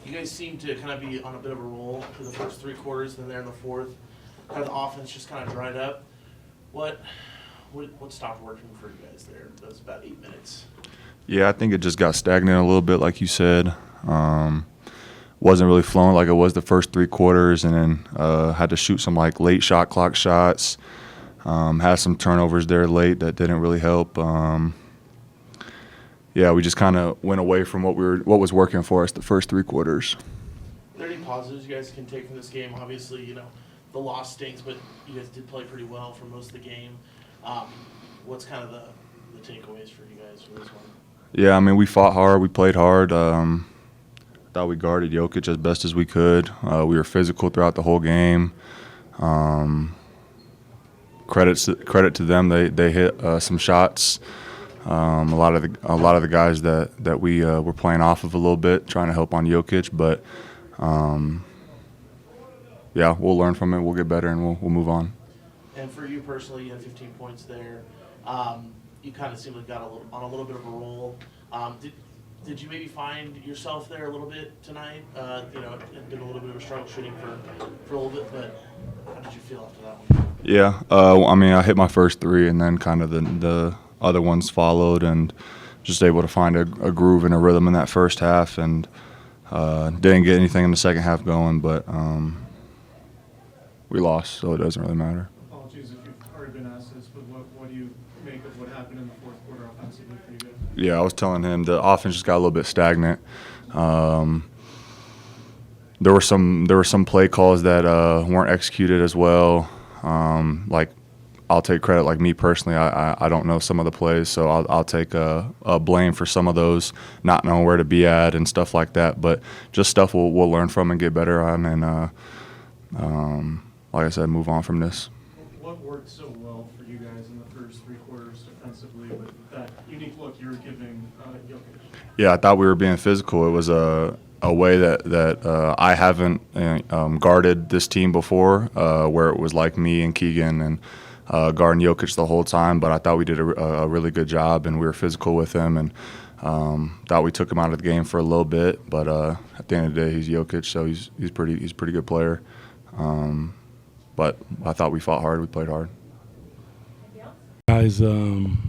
You guys seem to kind of be on a bit of a roll for the first three quarters, then there in the fourth, kind of the offense just kind of dried up. What stopped working for you guys there? That was about 8 minutes. Yeah, I think it just got stagnant a little bit, like you said. Wasn't really flowing like it was the first three quarters, and then had to shoot some like late shot clock shots. Had some turnovers there late that didn't really help. Yeah, we just kind of went away from what was working for us the first three quarters. Are there any positives you guys can take from this game? Obviously, the loss stinks, but you guys did play pretty well for most of the game. What's kind of the takeaways for you guys for this one? Yeah, I mean, we fought hard. We played hard. Thought we guarded Jokic as best as we could. We were physical throughout the whole game. Credit to them. They hit some shots. A lot of the guys that we were playing off of a little bit, trying to help on Jokic. But yeah, we'll learn from it. We'll get better, and we'll move on. And for you personally, you had 15 points there. You kind of seemed like got on a little bit of a roll. Did you maybe find yourself there a little bit tonight? It been a little bit of a struggle shooting for a little bit, but how did you feel after that one? Yeah, I mean, I hit my first three, and then kind of the other ones followed, and just able to find a groove and a rhythm in that first half, and didn't get anything in the second half going, but we lost, so it doesn't really matter. Apologies if you've already been asked this, but what do you make of what happened in the fourth quarter offensively for you guys? Yeah, I was telling him the offense just got a little bit stagnant. There were some play calls that weren't executed as well. Like, I'll take credit. Like me personally, I don't know some of the plays, so I'll take a blame for some of those, not knowing where to be at and stuff like that. But just stuff we'll learn from and get better on, and like I said, move on from this. What worked so well for you guys in the first three quarters defensively with that unique look you were giving Jokic? Yeah, I thought we were being physical. It was a way that I haven't guarded this team before, where it was like me and Keegan and guarding Jokic the whole time. But I thought we did a really good job, and we were physical with him, and thought we took him out of the game for a little bit. But at the end of the day, he's Jokic, so he's a pretty good player. But I thought we fought hard. We played hard. Guys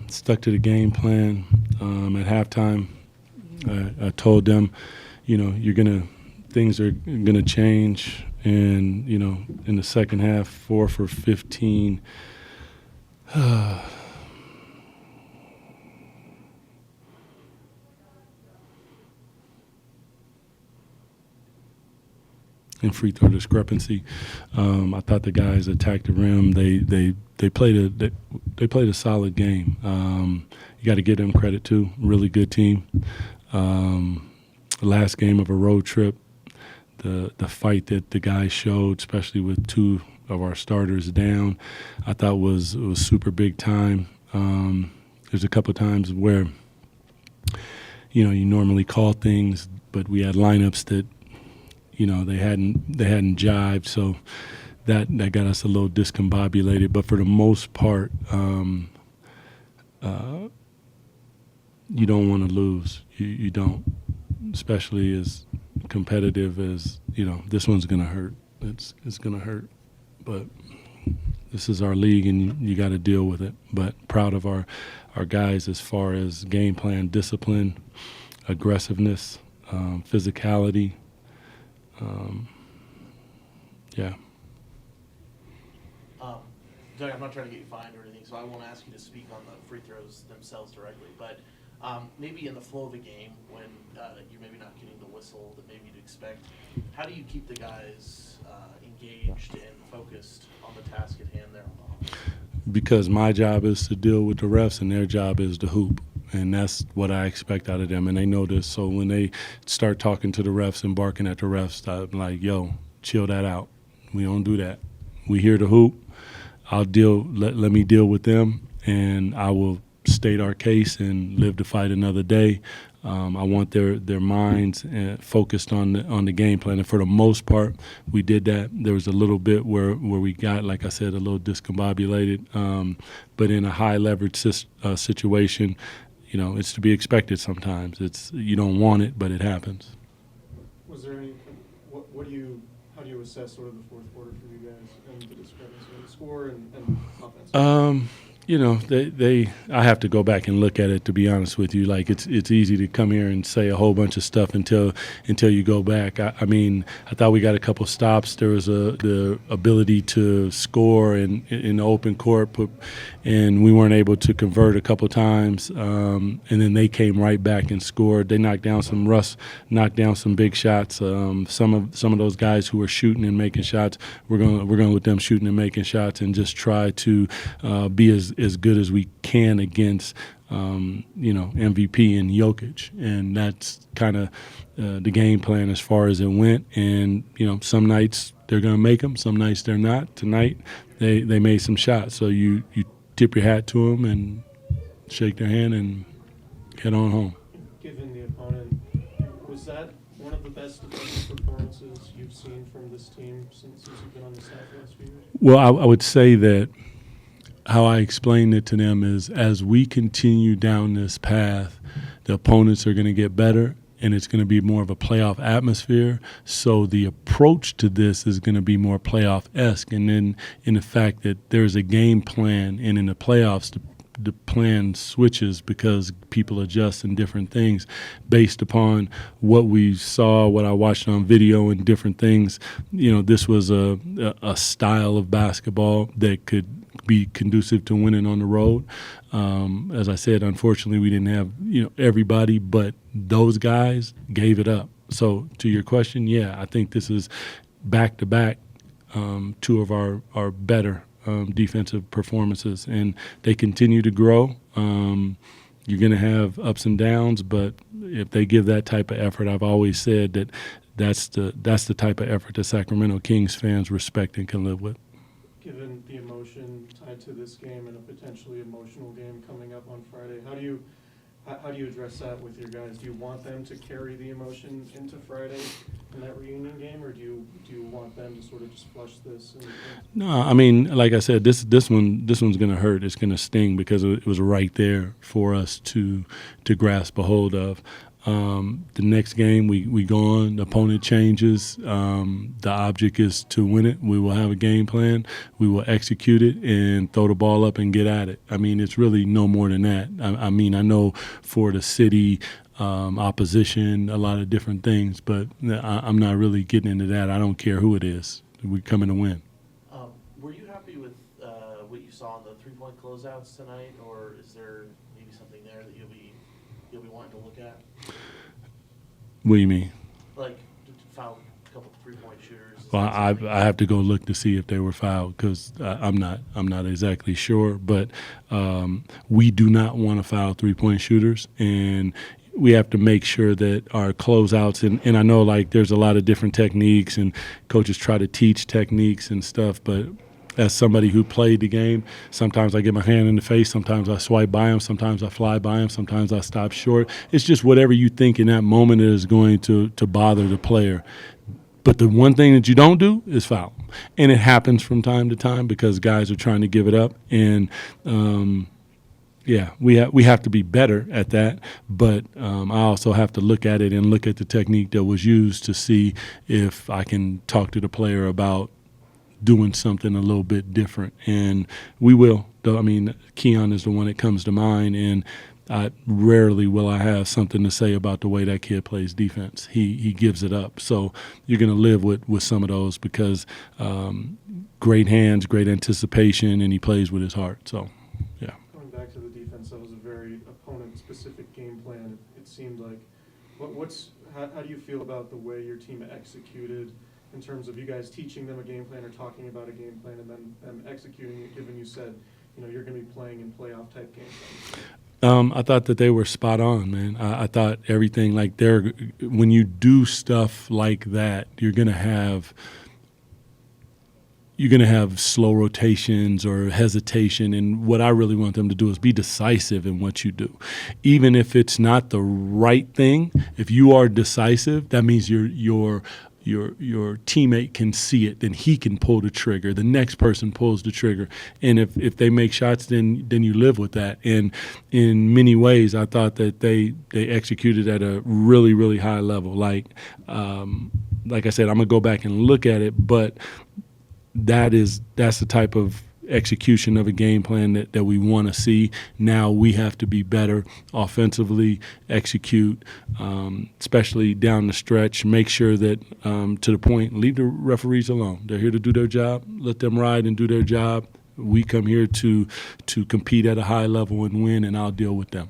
stuck to the game plan at halftime. I told them, things are gonna change, and in the second half, 4 for 15. In free throw discrepancy, I thought the guys attacked the rim. They played a solid game. You got to give them credit too. Really good team. Last game of a road trip, the fight that the guys showed, especially with two of our starters down, I thought was super big time. There's a couple of times where you normally call things, but we had lineups that they hadn't jived, so that got us a little discombobulated. But for the most part, you don't want to lose. You don't, especially as competitive as this one's gonna hurt. It's gonna hurt, but this is our league, and you got to deal with it. But proud of our guys as far as game plan, discipline, aggressiveness, physicality. Yeah. Doug, I'm not trying to get you fined or anything, so I won't ask you to speak on the free throws themselves directly. But maybe in the flow of the game, when you're maybe not getting the whistle that maybe you'd expect, how do you keep the guys engaged and focused on the task at hand there on the offense? Because my job is to deal with the refs, and their job is to hoop. And that's what I expect out of them, and they know this. So when they start talking to the refs and barking at the refs, I'm like, yo, chill that out. We don't do that. We here to hoop. Let me deal with them, and I will state our case and live to fight another day. I want their minds focused on the game plan, and for the most part, we did that. There was a little bit where we got, like I said, a little discombobulated, but in a high leverage situation, it's to be expected sometimes. You don't want it, but it happens. Was there any, how do you assess sort of the fourth quarter for you guys and the discrepancy in the score and offense? I have to go back and look at it, to be honest with you. Like, it's easy to come here and say a whole bunch of stuff until you go back. I mean, I thought we got a couple stops. There was the ability to score in the open court, and we weren't able to convert a couple times. And then they came right back and scored. They knocked down some big shots. Some of those guys who were shooting and making shots, we're going to let them shooting and making shots and just try to be as good as we can against MVP and Jokic, and that's kind of the game plan as far as it went. And some nights they're going to make them, some nights they're not. Tonight they made some shots, so you tip your hat to them and shake their hand and head on home. Given the opponent, was that one of the best defensive performances you've seen from this team since you've been on the staff the last few years? Well, I would say that how I explained it to them is, as we continue down this path, the opponents are going to get better, and it's going to be more of a playoff atmosphere. So the approach to this is going to be more playoff-esque. And then in the fact that there's a game plan, and in the playoffs, the plan switches because people adjust in different things based upon what we saw, what I watched on video and different things. This was a style of basketball that could be conducive to winning on the road. As I said, unfortunately, we didn't have everybody, but those guys gave it up. So to your question, yeah, I think this is back-to-back two of our better defensive performances, and they continue to grow. You're going to have ups and downs, but if they give that type of effort, I've always said that's the type of effort that Sacramento Kings fans respect and can live with. Given the emotion tied to this game and a potentially emotional game coming up on Friday, how do you address that with your guys? Do you want them to carry the emotion into Friday in that reunion game, or do you want them to sort of just flush this? No, I mean, like I said, this one's going to hurt. It's going to sting because it was right there for us to grasp a hold of. The next game we go on, the opponent changes. The object is to win it. We will have a game plan. We will execute it and throw the ball up and get at it. I mean, it's really no more than that. I mean, I know for the city, opposition, a lot of different things, but I'm not really getting into that. I don't care who it is. We're coming to win. Were you happy with what you saw on the three-point closeouts tonight, or is there maybe something there that you'll be wanting to look at? What do you mean? Like, foul a couple three-point shooters. Well, I have to go look to see if they were fouled because I'm not exactly sure. But we do not want to foul three-point shooters, and we have to make sure that our closeouts and I know like there's a lot of different techniques and coaches try to teach techniques and stuff, but as somebody who played the game, sometimes I get my hand in the face, sometimes I swipe by him, sometimes I fly by him, sometimes I stop short. It's just whatever you think in that moment is going to bother the player. But the one thing that you don't do is foul. And it happens from time to time because guys are trying to give it up. And, we have to be better at that. But I also have to look at it and look at the technique that was used to see if I can talk to the player about doing something a little bit different, and we will. I mean, Keon is the one that comes to mind, and rarely will I have something to say about the way that kid plays defense. He gives it up. So you're going to live with some of those because great hands, great anticipation, and he plays with his heart. So, yeah. Going back to the defense, that was a very opponent-specific game plan. It seemed like. How do you feel about the way your team executed in terms of you guys teaching them a game plan or talking about a game plan and then them executing it, given you said, you're going to be playing in playoff type games? I thought that they were spot on, man. I thought everything like when you do stuff like that, you're going to have slow rotations or hesitation, and what I really want them to do is be decisive in what you do. Even if it's not the right thing, if you are decisive, that means you're your teammate can see it, then he can pull the trigger. The next person pulls the trigger, and if they make shots, then you live with that. And in many ways, I thought that they executed at a really, really high level. Like I said, I'm gonna go back and look at it, but that's the type of execution of a game plan that we want to see. Now we have to be better offensively, execute, especially down the stretch, make sure that to the point, leave the referees alone. They're here to do their job. Let them ride and do their job. We come here to compete at a high level and win, and I'll deal with them.